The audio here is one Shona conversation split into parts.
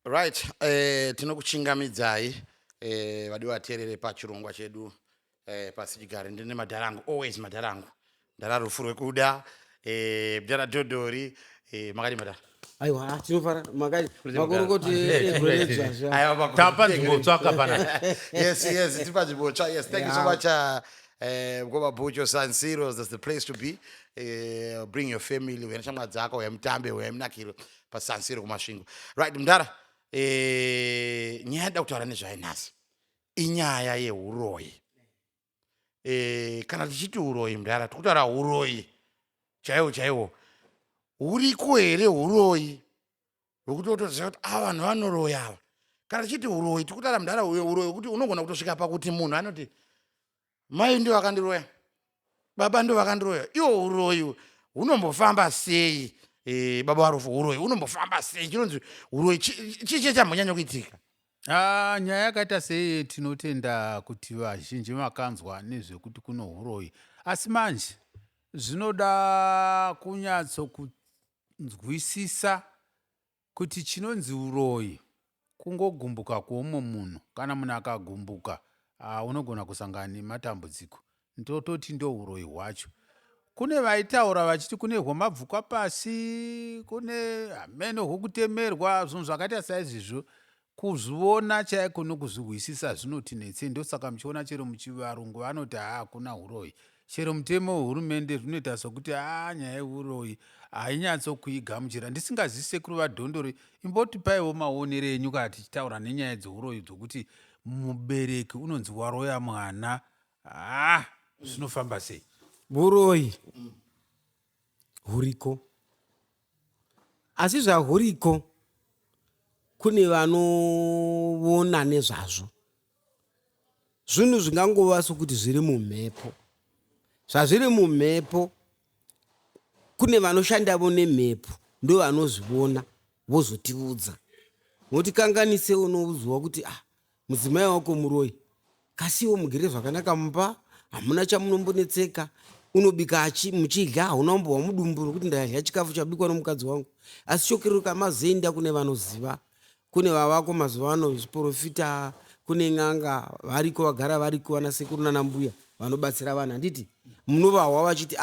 Right, tinokuchingamidzai vadiwa vateerere pachirongwa chedu pasigare ndine madhara angu, always madhara angu, Mudhara Rufurwokuda, Mudhara Dhondori, makadi madhara. Aiwa, tinofara makorokoti tapa nzvimbotsvaka pana. Yes, tipa nzvimbotsva. Yes, thank you so much. Mgoba Bucho, San Siro's, that's the place to be. Bring your family, uya neshamwari dzako, uya mutambe, uya munakiro pa San Siro kumasvingo. Right, Mudhara, nyaya yada kutaura nezvayo nhasi inyaya yehuroyi. Kana tichiti uroyi, Mudhara, tikutaura uroyi chaiwo. Huriko here huroyi hwekuti wotoziva kuti ava vanhu vanoroya ava. Kana tichiti uroyi, tikutaura Mudhara uroyi hwekuti unogona kutosvika pakuti munhu anoti mai ndivo vakandiroya, baba ndivo vakandiroya. Iwo uroyi hunombofamba sei? Baba varufu, uroyi hunombofamba sei? Chinonzi uroyi chii chamhonyanya kuitika? Nyaya yakaita sei tinotenda kuti vazhinji makanzwa nezvekuti kuno huroyi, asi manje zvinoda kunyatsokunzwisisa kuti chinonzi uroyi kungogumbuka kwoumwe munhu. Kana munhu akagumbuka unogona kusangana nematambudziko, ndototi ndo uroyi hwacho. Kune vaitaura vachiti kune hwemabvukwa pasi, kune hameno hwokutemerwa, zvinhu zvakaita saizvizvo. Kuzviona chaiko nokuzvihwisisa zvinotinetse. Ndosaka muchiona chero muchivarungu vanoti hakuna huroyi. Chero mutemo wehurumende zvinoita sokuti nyaya yehuroyi hainyatsokuigamuchira. Ndisingazivi Sekuru Dhondori, imbotipaiwo maonero enyu kana tichitaura nenyaya dzehuroyi dzokuti mubereki unonzi waroya mwana. Zvinofamba sei? huroyi huriko, asi zvahuriko kune vanoona nezvazvo. Zvinhu zvingangova sokuti zviri mumhepo. Zvazviri mumhepo, kune vanoshandavo nemhepo, ndo vanozviona vozotiudza. Motikanganise unoudzwa kuti mudzimai wako muroyi, kasiwo mugere zvakanaka mumba, hamuna chamunombonetseka, unobika muchidya, hauna umbowa mudumbu rokuti ndadya chikafu chabikwa nomukadzi wangu. Asi shokero kamazenda kune vanoziva. Kune vavako mazuva ano zviprofita, kune n'anga variko vagara variko vana sekuru nana mbuya vanobatsira vanhu. Handiti munovahwa vachiti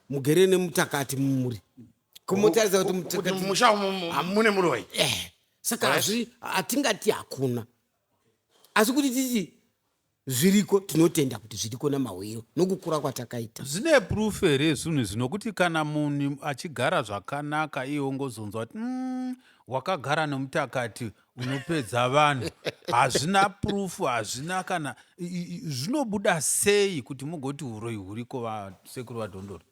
mugere nemutakati mumuri. Kumotaridza kuti mutakati musha mune muroyi. Saka hatingati hakuna. Asi kuti titi zviriko, tinotenda kuti zviriko namawiro nokukura kwatakaita. Zvine proof here zvinhu zvinokuti kana munhu achigara zvakanaka iye ungozonzwa kuti wakagara nemutakati unopedza vanhu. Hazvina proof, hazvina kana zvinobuda sei kuti mugoti uroyi huriko vasekuru vaDhondori?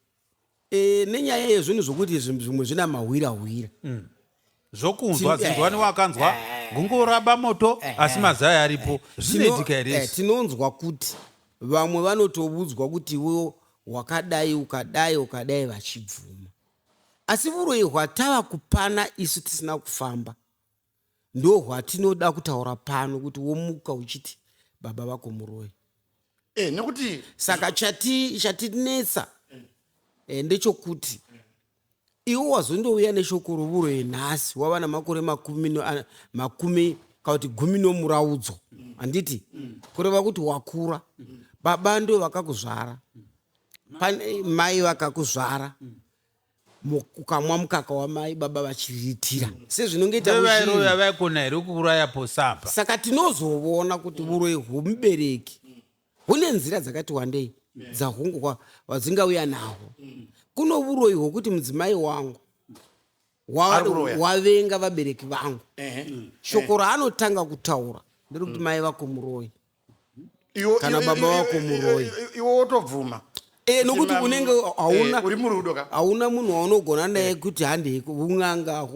Nenyaya yezvinhu zvokuti zvimwe zvina mahwira. Zvokunzwa zindwani wakanzwa gungoraba moto asi mazai aripo. Zvinoitika here? Tinonzwa kuti vamwe vanotobudzwa kuti iwe wakadai ukadai vachibvuma. Asi uroyi hwatava kupana isu tisina kufamba ndo hwatinoda kutaura pano, kuti womuka uchiti baba vako muroyi. Nekuti saka chatinetsa ndechokuti iwe wazondouya neshoko rovuroyi nhasi, wava namakore makumi kauti 10 nomuraudzo. Handiti kureva kuti wakura. Baba ndo vakakuzvara, mai vakakuzvara, ukamwa mukaka wamai baba vachiritira sezvinongeita vairoya vaikona here kuuraya posapa. Saka tinozoona kuti uroyi hwomubereki hune nzira dzakati wandei dzingauya nahwo. Kuno uroyi hwokuti mudzimai wangu wavenga vabereki vangu, shoko raanotanga kutaura nderekuti mai vako muroyi kana baba vako muroyi. Iwo wotobvuma. Nokuti unenge uri murudo ka? Hauna munhu waunogona naye kuti handei un'anga.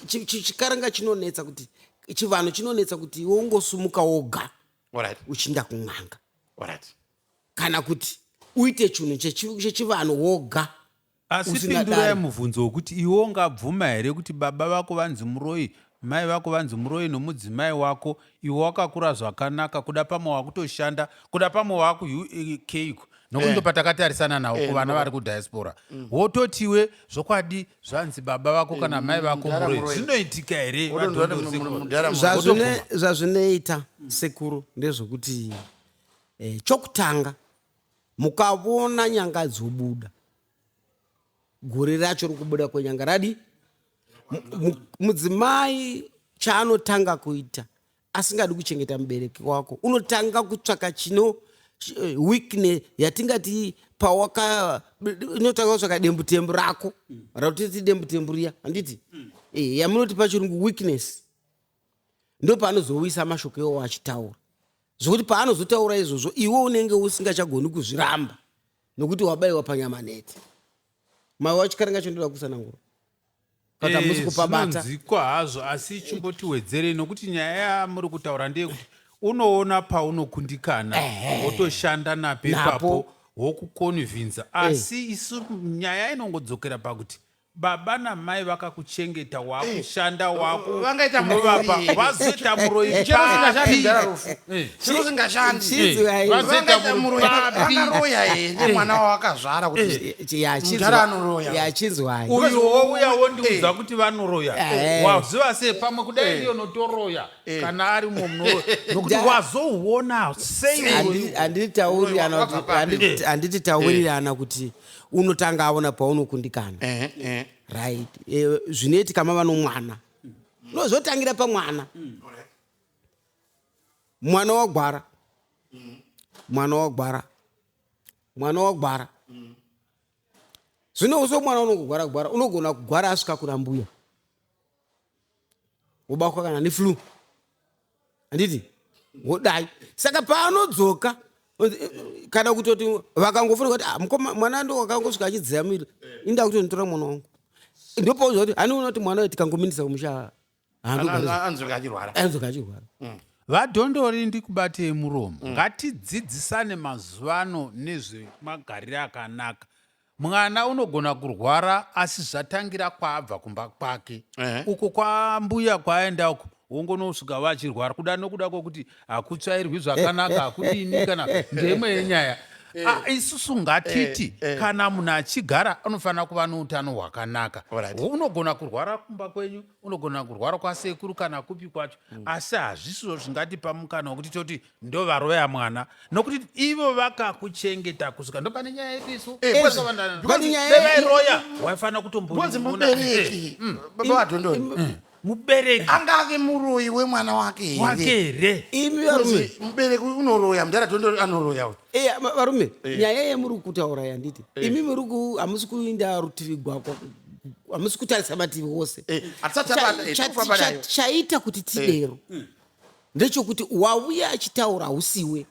Chikaranga chinonetsa kuti chivanhu chinonetsa kuti iwe ungosumuka woga uchinda kun'anga, kana kuti uite chinhu chechivanhu woga. Asi pindurai mubvunzo wokuti iwe ungabvuma here kuti baba vako vanzi muroyi, mai vako vanzi muroyi nomudzimai wako, iwe wakakura zvakanaka, kuda pamwe wakutoshanda, kuda pamwe wakuUK, nokuti ndo patakatarisana nawo kuvana vari kudiaspora. Wototiwe zvokwadi zvanzi baba vako kana mai vako muroyi, zvinoitika here? Zvazvinoita sekuru ndezvokuti chokutanga mukavona nyanga dzobuda, gore racho rikubuda kwenyanga radi, mudzimai chaanotanga kuita asingadi kuchengeta mubereki wako, unotanga kutsvaka chino weakness yatingati pawaka, inotanga kutsvaka dembutembu rako rakutiti dembutembu riya handiti yamunoti pachirungu weakness. Ndo paanozowisa mashoko iwo achitaura zvokuti paanozotaura izvozvo iwe unenge usingachagoni kuzviramba nokuti wabayiwa panyamanete. Mai wachikaringa chondoda kusanangura kana musi kupabata zvinonzikwa hazvo, asi chimbotiwedzerei nokuti nyaya yamuri kutaura ndeyekuti unoona paunokundikana wotoshanda napepapo wokukonvhinza, asi isu nyaya inongodzokera pakuti baba namai vakakuchengeta, wakushanda wako unovapa, vazoita muroyi vakaroya here mwana wavakazvara kuti Mudhara anoroya. Uyu wouyawo ndiudza kuti vanoroya, waziva sei? Pamwe kudai ndiyo notoroya kana arimo munoroya, nokuti wazouona sei? handiti taurirana kuti unotanga aona paunokundikana, right? Zvinoitika mava nomwana nozotangira pamwana, mwana wagwara, zvino uso mwana unogwara unogona kugwara asvika kuna mbuya wobakwa kana neflu handiti wodai. Saka paanodzoka kana kutoti vakangofuna kuti mwana ndo wakangosvika achidziya miri, inda kuti nditora mwana wangu, ndopauza kuti hani unoti mwana tikangominisa kumusha anzoka achirwara. Vadhondori ndikubatei muromo, ngatidzidzisane mazuvano nezvemagariro akanaka. Mwana unogona kurwara asi zvatangira kwaabva kumba kwake, uko kwambuya kwaenda uko wongonosvika vachirwara kuda nokuda kwokuti hakutsvairwi zvakanaka, hakudini kana ndemwe yenyaya. Isusu ngatiti kana munhu achigara anofanira kuva noutano hwakanaka. Unogona kurwara kumba kwenyu, unogona kurwara kwasekuru kana kupi kwacho, asi hazvisiwo zvingatipa mukana wekuti toti ndo varoya mwana, nokuti ivo vakakuchengeta kusvika. Ndo pane nyaya yedu isu vairoya waifanira kutombomubereki baba vadhondori mubereki angave muroyi wemwana wake here. Imi varume mubereki unoroya, Mudhara Dhondori anoroya. Varume, nyaya yemuri kutaura yanditi imi hamusi kuinda rutivi gwako, hamusi kutarisa mativi wose. Chaita kuti tidero ndechekuti wauya achitaura usiwe,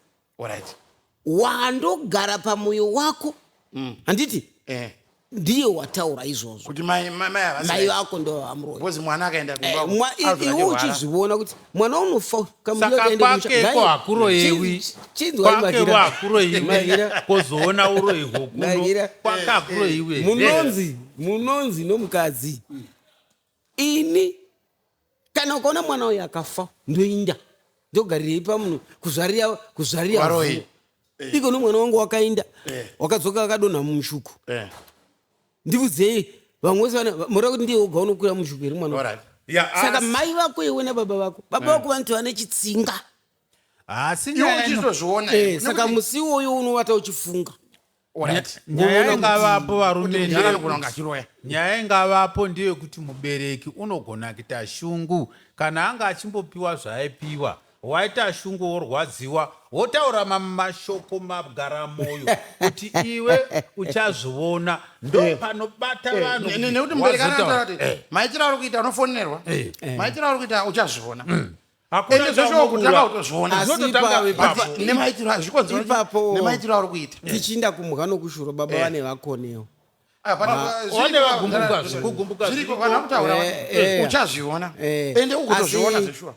wandogara pamwoyo wako handiti ndiye wataura izvozvo kuti mai vako ndo vamuroyi, because mwana akaenda iwe uchizviona kuti mwana unofa saka kwakeko hakuroyewi, kwakeko hakuroyiwi, kozoona uroyi hwokuno kwake hakuroyiwe. Munonzi nomukadzi ini kana ukaona mwana uyu akafa ndoinda ndogarirei pamunhu kuzvarira varoyi iko nomwana wangu wakainda wakadzoka akadonha mumushuku. Ndivudzei vamwe vose mura kuti ndiye uga unokwira mushuku here mwana. Saka mai vako iwe nababa vako, baba vako vantu vane chitsinga, asi uchizozviona. Saka musi iwoyo unovata uchifunga nyaya ingavapo varume, nyaya ingavapo ndeyekuti mubereki unogona kuita shungu kana anga achimbopiwa zvaaipiwa, waita shungu worwadziwa wotaura mashoko magara moyo kuti iwe uchazviona. Ndo panobata vanhu nekuti mubereki anotaura kuti maitiro ari kuita unofonerwa, maitiro ari kuita uchazviona. Nemaitiro ari kuita tichinda kumwa nokushuro baba vane vakonewo uchazviona ende ukutozviona zveshuwa.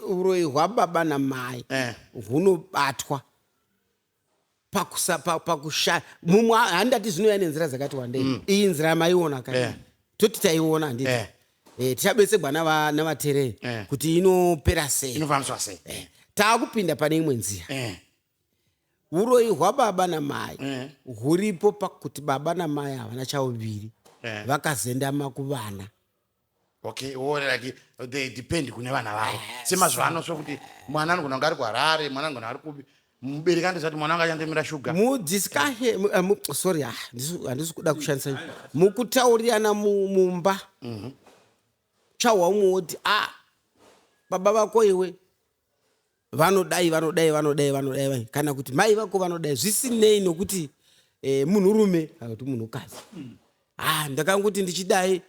Uroyi hwababa namai hunobatwa pakusha mumwe handati zvinouya nenzira dzakati wandei. Iyi nzira maiona kai toti taiona handiti tichabetsegwa navaterei kuti inopera sei, inofambiswa sei. taakupinda pane imwe nzira. uroyi hwababa namai huripo pakuti baba namai havana chauviri vakazendama kuvana. Okay, like they depend kune vana vavo. Semazvano sokuti mwana anogona kunge ari kuHarare, mwana anogona ari kupi. Mubereki andisati mwana angachandemira shuga. Mudiscussion, sorry, handisi kuda kushandisa. Mukutaurirana mumba. Chawamuoti baba vako iwe vanodai kana kuti mai vako vanodai zvisinei nokuti munhurume kana kuti munhukadzi. Ndakangoti ndichidai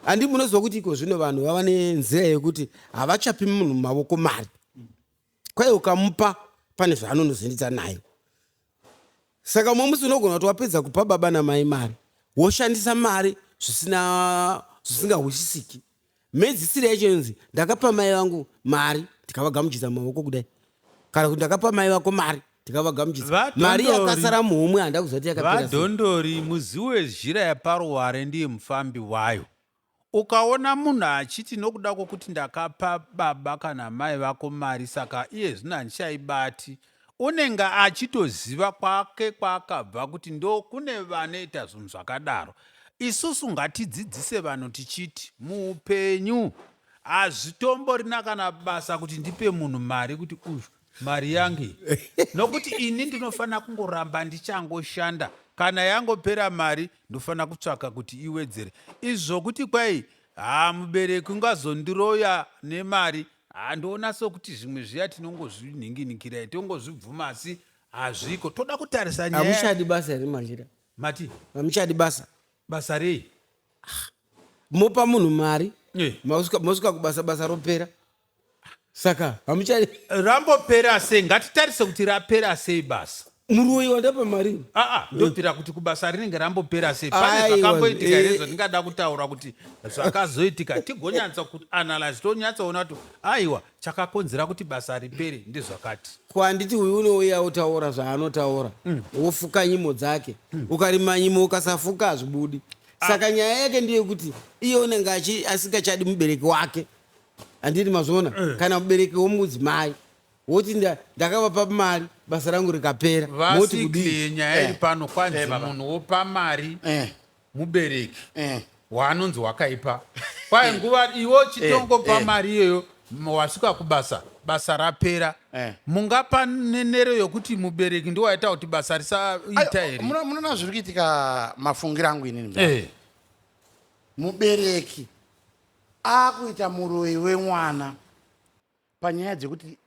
handi munozwa kuti iko zvino vanhu vava nenzira yekuti havachapi munhu mavoko mari, kwai ukamupa pane zvaanonozendedza nayo. Saka momusi unogona kuti wapedza kupa baba namai mari woshandisa mari zvisingahwisisiki. Medzisire yacho inzi ndakapa mai vangu mari ndikavagamuchidza mavoko kudai, kana kuti ndakapa mai vako mari ndikavagamuchidza mari yakasara muhomwe handa kuzoti yakapera. Vadhondori, muziwe zhira yaparuware ndiye mufambi wayo. Ukaona munhu achiti nokuda kwokuti ndakapa baba kana mai vako mari saka iye zvino handichaibati, unenge achitoziva kwake kwaakabva kuti ndo kune vanoita zvinhu zvakadaro. Isusu ngatidzidzise vanhu tichiti muupenyu hazvitomborina kana basa kuti ndipe munhu mari kuti mari yangu nokuti ini ndinofanira kungoramba ndichangoshanda, kana yangopera mari ndofanira kutsvaka kuti iwedzere. Izvo kuti kwai mubereki ungazondiroya nemari, ndoona sokuti zvimwe zviya tinongozvinhinginikirai tongozvibvuma, asi hazviko. Toda kutarisa nyaya. Hamuchadi basa here machira? Mati hamuchadi basa rei? Mopa munhu mari mosvika kubasa, basa ropera. Saka hamuchadi rambopera sei? Ngatitarise kuti rapera sei basa. Muroyi wandapa mari ndopira kuti kubasa rinenge rambopera sei. Pane zvakamboitika here zvandingada kutaura kuti zvakazoitika tigonyatsa kuanalyze, tonyatsaona kuti aiwa chakakonzera kuti basa ripere ndezvakati. Kwanditi uyu unouya utaura zvaanotaura wofuka nyimo dzake, ukarima nyimo ukasafuka hazvibudi. Saka nyaya yake ndiye kuti iye unenge asingachadi mubereki wake. Handiti mazvona kana mubereki womudzimai woti ndakavapa mari basa rangu rikapera, moti kudii? Nyaya iri pano kwanzi munhu wopa mari mubereki waanonzi wakaipa, kwai nguva iwo chitongopa mari iyoyo wasvika kubasa, basa rapera. Mungapa nenero yokuti mubereki ndo waita kuti basa risaita here? Munoona zviri kuitika mafungiro angu inini. Mubereki akuita muroyi wemwana panyaya dzekuti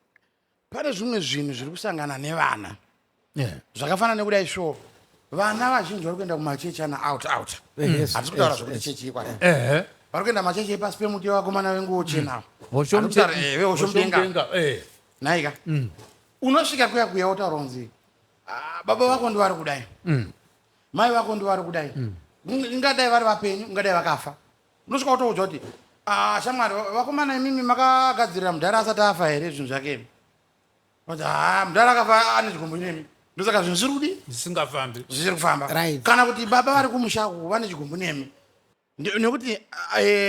pane zvimwe zvinhu zviri kusangana nevana zvakafanana nekudai sho. Vana vazhinji vari kuenda kumachechi ana out. Hatisi kutaura zvokuti chechi ikwadi. Vari kuenda machechi epasi pemuti wevakomana venguo chena voshomudenga naika. Unosvika kuya wotaura kunzi baba vako ndivari kudai, mai vako ndivari kudai, ingadai vari vapenyu, ingadai vakafa. Unosvika wotoudzwa kuti shamwari vakomana imimi makagadzirira Mudhara asati afa here zvinhu zvake? Mudhara akafa ane chigombo nemi, ndosaka zvinhu zviri kudi zvisiri kufamba. Kana kuti baba vari kumushaku vane chigombo nemi, nekuti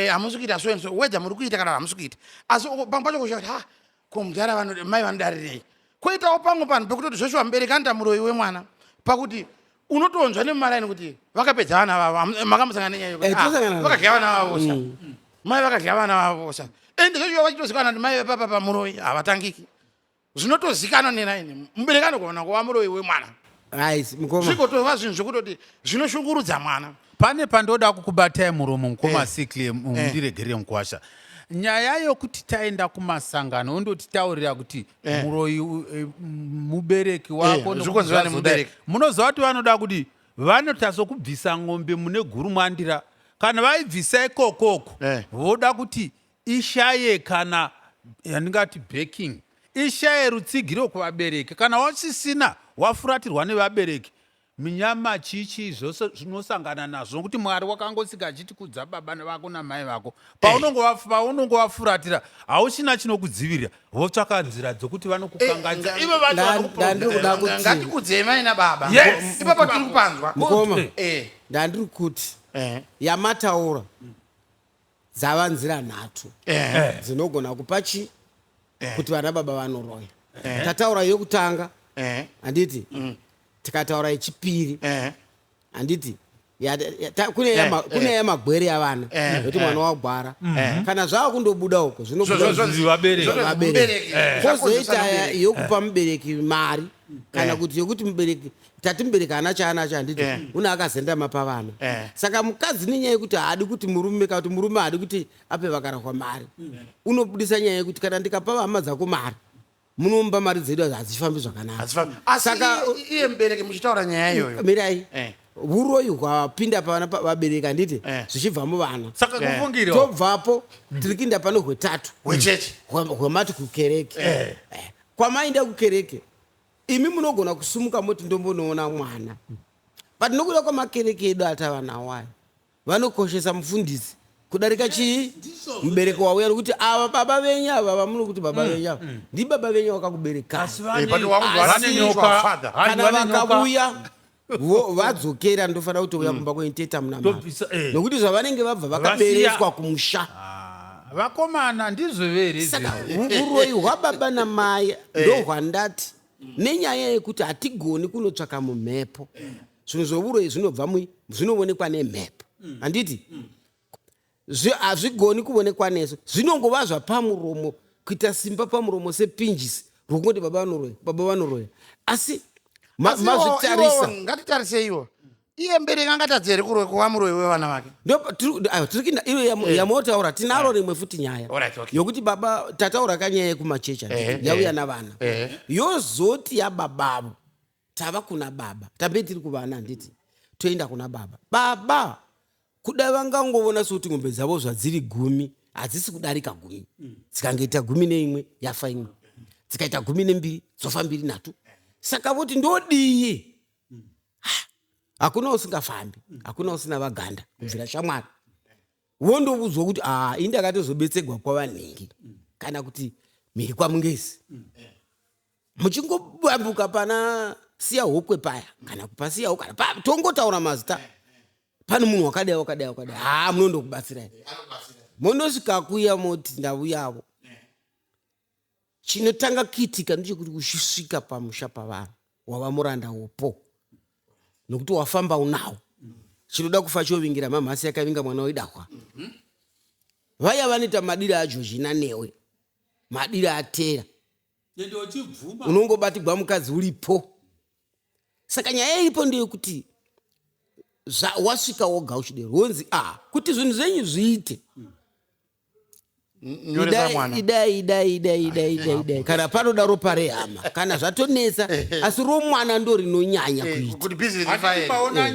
hamusi kuita so and so, wedza muri kuita kana hamusi kuita. Asi pamwe pacho kusha kuti ko Mudhara mai vanodarirei. Koitawo pamwe panhu pekutoti zveshuwa mubereki anoita muroyi wemwana, pakuti unotonzwa nemumaraini kuti vakapedza vana vavo, makamusangana nenyaya vakadya vana vavo sha, mai vakadya vana vavo sha, ende zveshuwa vachitozikanwa kuti mai vepapa pamuroyi havatangiki. Zvinotozikanwa nenaini mubereki anogona kuva muroyi wemwana. Zvikotova zvinhu zvekutoti zvinoshungurudza mwana. Pane pandoda kukubatai muromo mukoma Sikle, mundiregerere mukwasha. Nyaya yokuti taenda kumasangano undotitaurira kuti muroyi mubereki wako munoziva kuti vanoda kuti vanotaso kubvisa ng'ombe mune gurumwandira. Kana vaibvisa ikokoko voda kuti ishaye kana yandingati backing, ishaye rutsigiro kuvabereki. Kana wasisina wafuratirwa nevabereki, minyama chichi zvose zvinosangana nazvo, nokuti Mwari wakangosika achitikudza baba vako namai vako. Paunongo wafuratira hauchina chinokudzivirira, votsvaka nzira dzokuti vanokukanganisa. Ivo ngatikudzei mai nababa. Ipapo tiri kupanzwa. Ndandiri kuti yamataura dzava nzira nhatu dzinogona kupa kuti vana baba vanoroya. Tataura yokutanga handiti tikataura yechipiri handiti kune yamagwere yavana kuti mwana wagwara kana zvava kundobuda uko zvinokwozoita yokupa mubereki mari kana kuti yokuti mubereki tati mubereki ana chaanacho handiti une akazendama pavana saka mukadzi nenyaya yekuti haadi kuti murume kana kuti murume haadi kuti ape vakarakwa mari unobudisa nyaya yekuti kana ndikapa hama dzako mari munomba mari dzedu hadzifambi zvakanaka saka iye mubereki muchitaura nyaya iyoyo mirai uroyi hwapinda pavana vabereki handiti zvichibva muvana saka kufungiro tobvapo tiri kuinda pano hwetatu hwechechi hwemati kukereke kwamainda kukereke imi munogona kusumuka moti ndombonoona mwana but nokuda kwamakereke edu atavanawayo vanokoshesa mufundisi kudarika chii mubereki wauya nokuti ava baba venyu ava vamuno kuti baba venyu ava ndi baba venyu vakakuberekana kana vakavuya vadzokera ndofanira kuti uya kumba kweiteta muna mari nokuti zvavanenge vabva vakabereswa kumusha vakomana ndizvo vere saka uroyi hwababa namai ndo hwandati nenyaya yekuti hatigoni kunotsvaka mumhepo zvinhu zvouroyi zvinoonekwa nemhepo handiti hazvigoni kuonekwa neso zvinongova zvapamuromo kuita simba pamuromo sepinjisi rokungoti baba vanoroya asi mazvitarisa ngatitarise iwo iye mbereki angatadzi here kuva muroyi wevana vake tirikinda iyo yamotaura tinaro rimwe futi nyaya yokuti baba tataura kanyaya yekumachechi yauya navana yozoti yababavo tava kuna baba tambe tiri kuvana handiti toenda kuna baba kudai vangangoona sekuti ng'ombe dzavo zvadziri 10 hadzisi kudarika 10 dzikangoita 11 yafa imwe dzikaita 12 dzofa 2 saka voti ndodiye hakuna usingafambi hakuna usina vaganda kubvira shamwari wondobudzwa kuti indakatozobetsegwa kwavanhingi kana kuti mhiri kwamungezi muchingobambuka pana siya hokwe paya kana kupasiya hokwe kana tongotaura mazita pane munhu wakadai munondokubatsirai monosvika kuya moti ndauyavo chinotanga kiitika ndechekuti uchisvika pamusha pavanhu wava muranda wopo nokuti wafamba unawo chinoda kufa chovingira mamhasi yakavinga mwana wedahwa vaya vanoita madiro ajozhina newe madiro atera unongobatigwa mukadzi uripo saka nyaya iripo ndeyekuti wasvika woga uchidero wonzi kuti zvinhu zvenyu zviite idai kana panoda ropa rehama kana zvatonetsa asi romwana ndo rinonyanya kuitahandimaona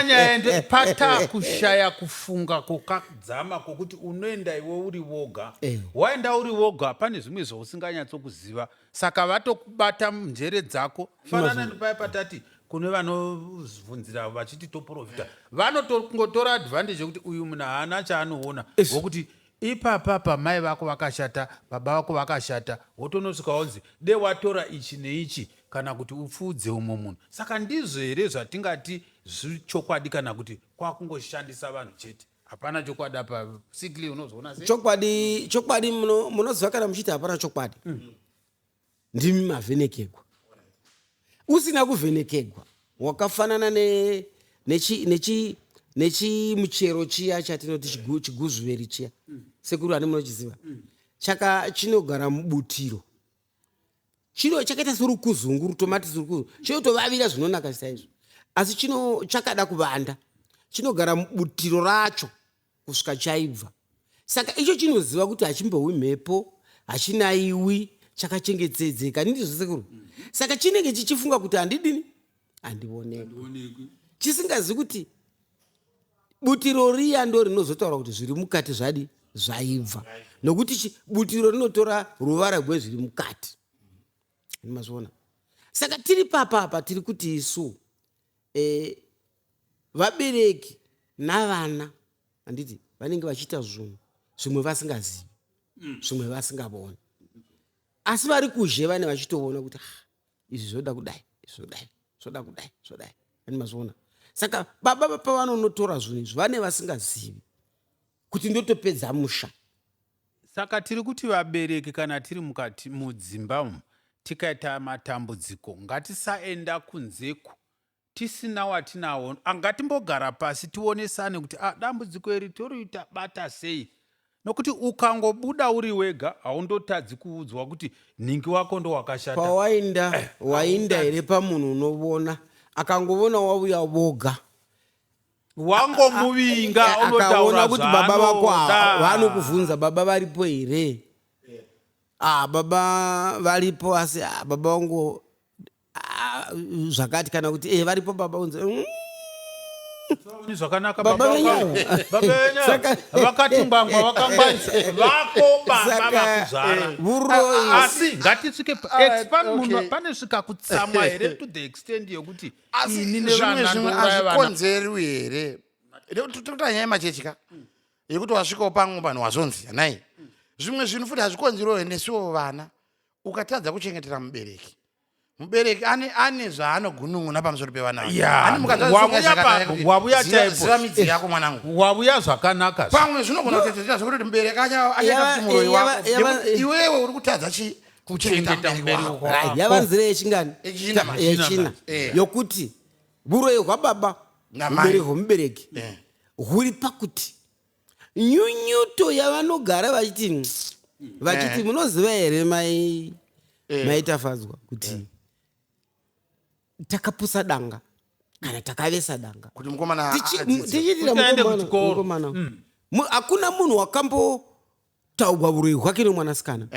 nyaya pata kushaya kufunga kukadzama kwokuti unoenda iwe uri woga waenda uri woga pane zvimwe zvausinganyatsokuziva saka vatokubata munjere dzako fanana nepaya patati kune vanobvunzira vachiti toprofita vanotongotora advantage yekuti uyu munhu haana chaanoona wokuti ipapa pamai vako vakashata baba vako vakashata wotonosvika wonzi de watora ichi neichi kana kuti upfudze umwe munhu saka ndizvo here zvatingati zvichokwadi kana kuti kwakungoshandisa vanhu chete hapana chokwadi apa sigli unozoona sei chokwadi munoziva kana muchiti hapana chokwadi ndimi mavhenekegwa usina kuvhenekegwa wakafanana nechimuchero chiya chatinoti chiguzuveri chiya sekuru ani munochiziva chinogara mubutiro chino chakaita serukuzungu rutomati surukuzungu chinotovavira zvinonaka saizvo asi chakada kuvanda chinogara mubutiro racho kusvika chaibva saka icho chinoziva kuti hachimbowi mhepo hachinayiwi chakachengetedzeka ndizvo sekuru saka chinenge chichifunga kuti handionekwi chisingazivi kuti butiro riya ndo rinozotaura kuti zviri mukati zvaibva nokuti butiro rinotora ruvara rwezviri mukati mazviona saka tiri papapa tiri kuti isu vabereki navana handiti vanenge vachiita zvinhu zvimwe vasingazivi zvimwe vasingavoni asi vari kuzhe vane vachitoona kuti izvi zvoda kudai ani mazviona saka baba pavanonotora zvinhu izvi vane vasingazivi kuti ndotopedza musha Saka tiri kuti vabereki kana tiri mukati mudzimba umu tikaita matambudziko ngatisaenda kunzeku tisina watinawo, angatimbogara pasi tionesane kuti dambudziko iri toriita bata sei, nokuti ukangobuda uri wega haundotadzi kuudzwa kuti ningi wako ndo wakashata. Wainda here pamunhu unovona akangovona wauya woga wangomuvinga akaona kuti baba vako vanokuvhunza baba varipo here, baba varipo asi baba vangu zvakati, kana kuti varipo baba unze zvakanaka baba vakati ngwangwa vakangwanisa vako baba vakuzara asi ngatisvike pane svika kutsamwa here to the extent yokuti ini nezvimwe here tokuta nyaya machechika yekuti wasvikawo pamwe vanhu wazonzi nai zvimwe zvinhu futi hazvikonzeriwo nesiwo vana ukatadza kuchengetera mubereki ane zvaanogunun'una pamusoro pevana wabuya midzi yako mwanangu wabuya zvakanaka pamwe zvinogona kuteteera zvokuti mubereki achaita kuti muroyi wako iwewe uri kutadza kuchengeta mubereki wako yava nzira yechina yokuti uroyi hwababa mubereki huri pakuti nyunyuto yavanogara vachiti munoziva here maitafadzwa kuti takapusa danga kana takavesa danga tichitira mukomana hakuna munhu wakambotaugwa uroyi hwake nomwanasikana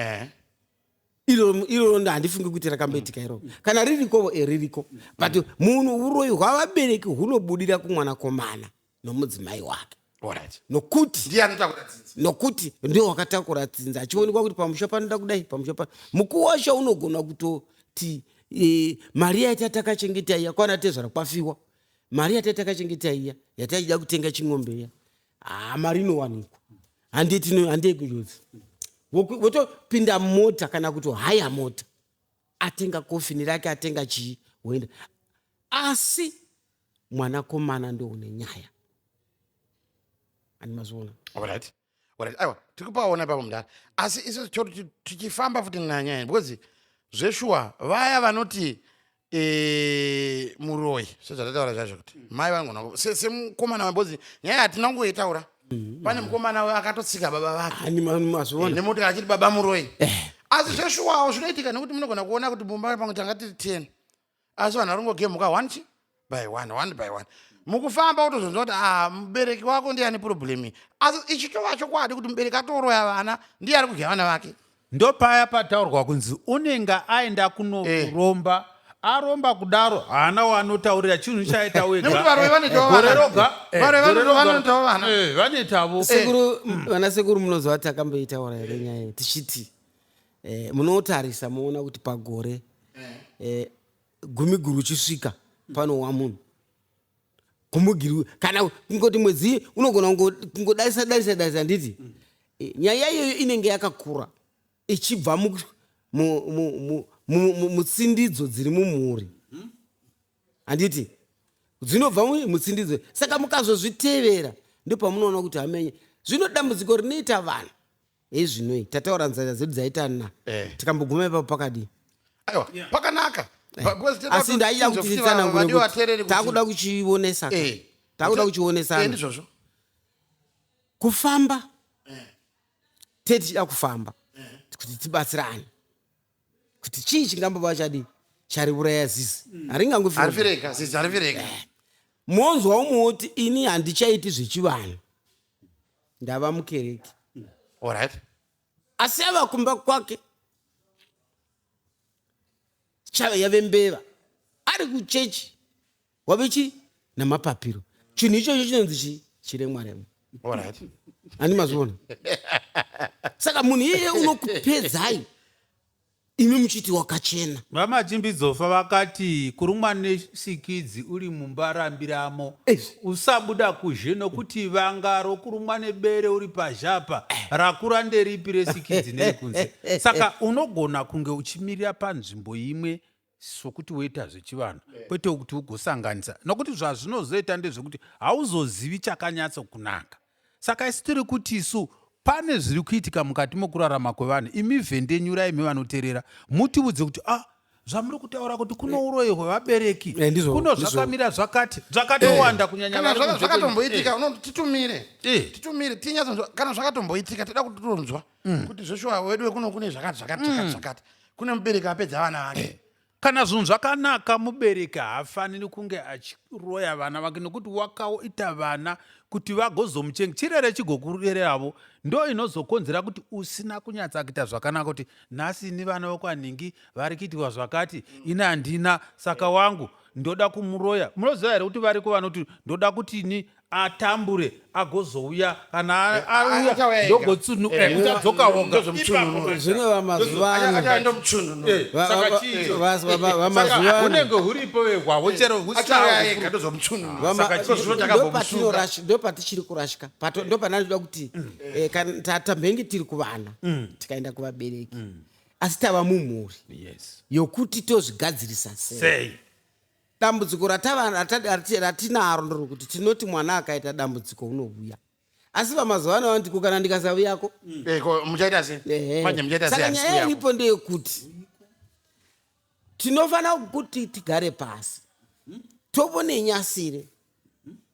iro handifungi kuti rakamboitika iro kana ririko but munhu uroyi hwavabereki hunobudira kumwanakomana nomudzimai wake nokuti ndio wakatakura tsinza achionekwa kuti pamusha panoda kudai mukuu wacho unogona kutoti mari yatatakachengeta iya kwana tezvara kwafiwa, mari yatatakachengeta iya yataida kutenga ching'ombe iya mari inowanikwa handiyekuyodzi wotopinda mota kana kuti haya mota atenga kofini rake atenga chii woenda, asi mwanakomana ndo une nyaya animazviona. Alright. Aiwa tikupaona ipapo Mudhara, asi isu tichifamba futi nanyaya because zveshuwa vaya vanoti muroyi sezvatataura zvacho kuti mai vanogona semukomana wabhozi nyaya hatina kungoitaura pane mukomana akatotsika baba vake nemoti achiti baba muroyi asi zveshuwawo zvinoitika nekuti munogona kuona kuti mumba pamwe tanga tiri 10 asi vanhu varingogemuka 1 by 1 mukufamba utozonzwa kuti mubereki wako ndiye ane problemi, asi ichi chova chokwadi kuti mubereki atoroya vana ndiye ari kudya vana vake. Ndopaya pataurwa kunzi unenge aenda kunoromba aromba kudaro hana wanotaurira chinhu chaita wega nekuti varoi vanoitawo vana vanetavo. Vana sekuru munoziva takamboitaura here nyaya tichiti munotarisa muona kuti pagore gumiguru uchisvika panowa munhu kumugiri kana kungoti mwedzi unogona kungodarisa nditi nyaya iyoyo inenge yakakura ichibva mutsindidzo dziri mumhuri handiti dzinobva mutsindidzo, saka mukazozvitevera ndopamunoona kuti hamenye zvino dambudziko rinoita vanhu ezvinoi tataura nzara dzedu dzaitana tikamboguma ipapo pakadii aiwa pakanaka asi ndaida kuti titsanangure takuda kuchionesana ndizvozvo kufamba tichida kufamba kuti tibatsirane kuti chii chingambova chariuraya zizi haringangofireka monzwa umoti ini handichaiti zvechivanhu ndava mukereki asi ava kumba kwake chave yave mbeva ari kuchechi wavechi namapapiro chinhu ichocho chinonzi chiremwaremwa ani mazviona saka munhu iyeye unokupedzai imi muchiti wakachena. Vamachimbizofa vakati kurumwa nesikidzi uri mumba rambiramo usabuda kuzhe nokuti vangaro kurumwa nebere uri pazhapa rakura nderipi resikidzi nerikunze. Saka unogona kunge uchimirira panzvimbo imwe sokuti woita zvechivanhu kwete kuti ugosanganisa nokuti zvazvinozoita ndezvekuti hauzozivi chakanyatso kunaka. Saka isi tiri kuti isu pane zviri kuitika mukati mokurarama kwevanhu. Imi vhendenyurai imi vanoteerera, mutiudze kuti zvamuri kutaura kuti kuno uroyi hwevabereki, kuno zvakamira zvakatowanda kunyanya zvakatomboitika. Titumire kana zvakatomboitika, toda kutonzwa kuti zveshuwa wedu wekuno kune zvakati kune mubereki apedza vana vake. Kana zvinhu zvakanaka, mubereki haafaniri kunge achiroya vana vake, nokuti wakaita vana kuti vagozomuchenga. Chirere chigokureravo ndo inozokonzera kuti usina kunyatsa kuita zvakanaka, kuti nhasi ni vana vokwanhingi vari kuitirwa zvakati, ina handina, saka wangu ndoda kumuroya. Munoziva here kuti variko vanoti ndoda kuti ni atambure agozouya, kana auya ndogotsunhu uchadzoka woga. Zvinova mazuva unenge huripo wehwavo chero ndo patichiri kurashika, ndo pananoda kuti tambenge tiri kuvana tikaenda kuvabereki, asi tava mumhuri yokuti tozvigadzirisa sei. Dambudziko ratinaro ndokuti tinoti mwana akaita dambudziko unouya, asi pamazuva ano vandiko kana ndikasauyako muchaita sei? Saka nyaya iripo ndeyekuti tinofana kuti tigare pasi tobone nyasire.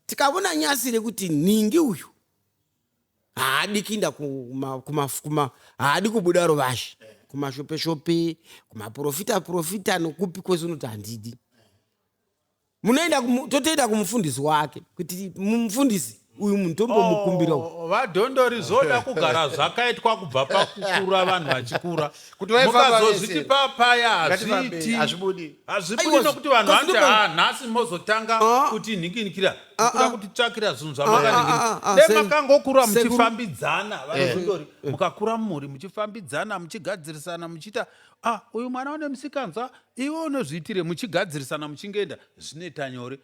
Tikabona nyasire kuti ningi uyu haadi kuinda haadi kubuda ruvazhe kumashope kumaprofita nokupi kwese, unoti handidi. Totoenda kumufundisi wake kuti mufundisi uyu munhu tombomukumbira. Vadhondori zoda kugara zvakaitwa kubva pakukura, vanhu vachikura, mukazozviti papaya hazvibudi nokuti vanhu vanoti nhasi mozotanga kuti ninginikira kuda kutitsvakira zvinhu zvamakaningira. Demakangokura muchifambidzana, vadhondori mukakura mumhuri muchifambidzana, muchigadzirisana, muchiita uyu mwana une musikanzwa, iwe unozviitire, muchigadzirisana, muchingoenda zvinoita nyore.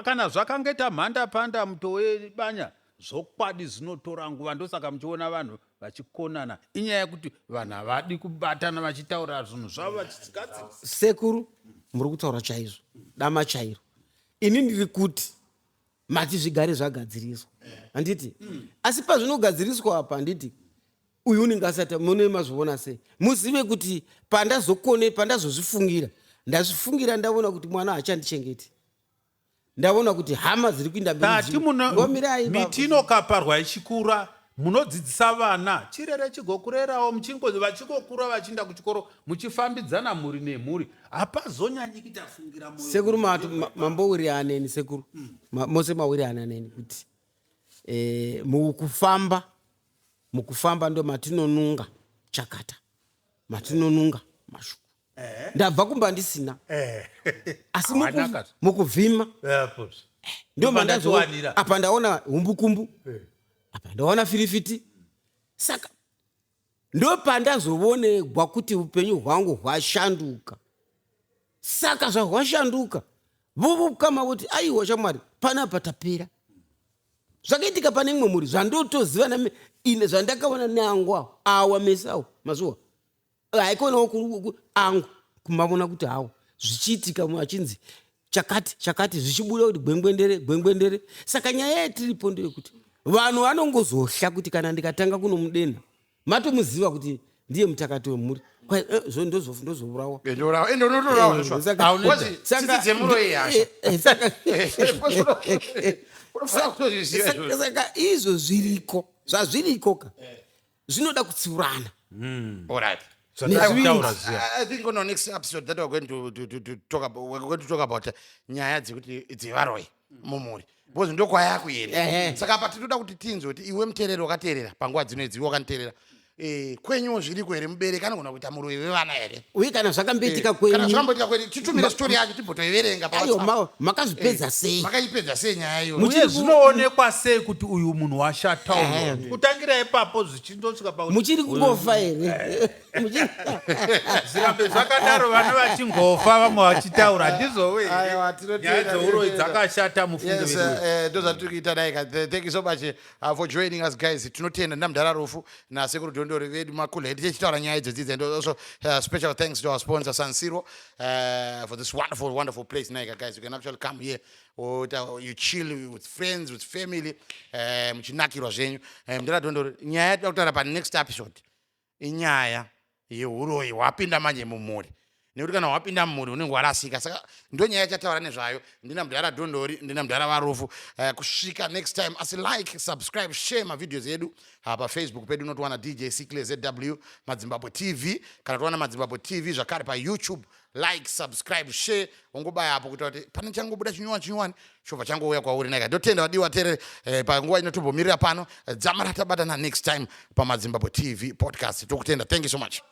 Kana zvakangeta mhanda panda muto webanya, zvokwadi zvinotora nguva. Ndosaka muchiona vanhu vachikonana, inyaya yekuti vanhu havadi kubatana vachitaura zvinhu zvavo vachigadzirisa. Sekuru, muri kutaura chaizvo, dama chairo. Ini ndiri kuti mati zvigare zvagadziriswa, handiti? Asi pazvinogadziriswa apa handiti uyu unenge asati mune mazvoona sei. Muzive kuti pandazozvifungira, ndazvifungira ndaona kuti mwana hachandichengeti, ndaona kuti hama dziri kuinda mberi. Miti inokaparwa ichikura, munodzidzisa vana, chirere chigokurerawo, vachingokura vachienda kuchikoro, muchifambidzana mhuri nemhuri, hapazonyanyi kuita fungira moyo. Sekuru mambouri aneni, sekuru mose mauri aneni kuti mukufamba ndo matinonunga chakata, matinonunga mashuku. Ndabva kumba ndisina, asi mukuvhima ndo mandazoona. Apa ndaona humbukumbu, apa ndaona firifiti. Saka ndo pandazoonegwa kuti upenyu hwangu hwashanduka. Saka zvahwashanduka, vovo kama kuti aiwa shamwari, panapa tapera. Zvakaitika pane imwe muri zvandotoziva ine zvandakaona neangu awa mesawo mazuva haikonawo angu kumavona kuti hawo zvichiitika achinzi chakati zvichibuda kuti gwengwendere. Saka nyaya yetiripo ndeyekuti vanhu vanongozohla kuti kana ndikatanga kuno mudenha matomuziva kuti ndiye mutakati wemhuri, ndozourawa. Saka izvo zviriko zvazvirikoka zvinoda kutsiurana. All right. So I think on our next episode that we're going to talk about nyaya dzevaroyi mumhuri, because ndokwaya kuenda. Saka apa tinoda kuti tinzwe kuti iwe muteereri wakateerera panguva dzinodzi wakaniteerera, kwenyuwo zviriko here mubereki anogona kuita muroyi wevana here? Uye kana zvakamboitika kwenyu, kana zvakamboitika kwenyu, titumire story yacho timbotoiverenga. Makazvipedza sei? Makaipedza sei nyaya iyo? Uye zvinoonekwa sei kuti uyu munhu washatawo? Kutangira ipapo zvichindosvika pakuti muchiri kungofa here? Zvirambe zvakadaro, vana vachingofa vamwe vachitaura, ndizowe nyaya dzeuroyi dzakashata mufunge vedu. Ndo zvatiri kuita naika. Thank you so much for joining us guys. Tinotenda naMudhara Rufu naSekuru Dhondori. Dhondori vedu makule tichitaura nyaya idzodzi. And also special thanks to our sponsor San Siro for this wonderful place. Guys, you can actually come here or you chill with friends, with family, muchinakirwa zvenyu. Mudhara Dhondori, nyaya yataura pa next episode inyaya yeuroyi wapinda manje mumuri. Nekuti kana wapinda mumuri unenge warasika. Saka ndo nyaya yataura nezvayo. Ndina Mudhara Dhondori, ndina Mudhara Varufu. Kusvika next time, asi like, subscribe, share my videos yedu pa Facebook pedu unotowana DJ Sikle ZW MadZimbabwe TV. Kana towana MadZimbabwe TV zvakare pa YouTube. Like, subscribe, share. Ungobaya apo kuti pane changobuda chinyuwani chobva changouya kwauri naika. Ndotenda vadiwa tere panguva inotombomirira pano. Dzamara tabatana next time pa MadZimbabwe TV Podcast. Tokutenda. Thank you so much.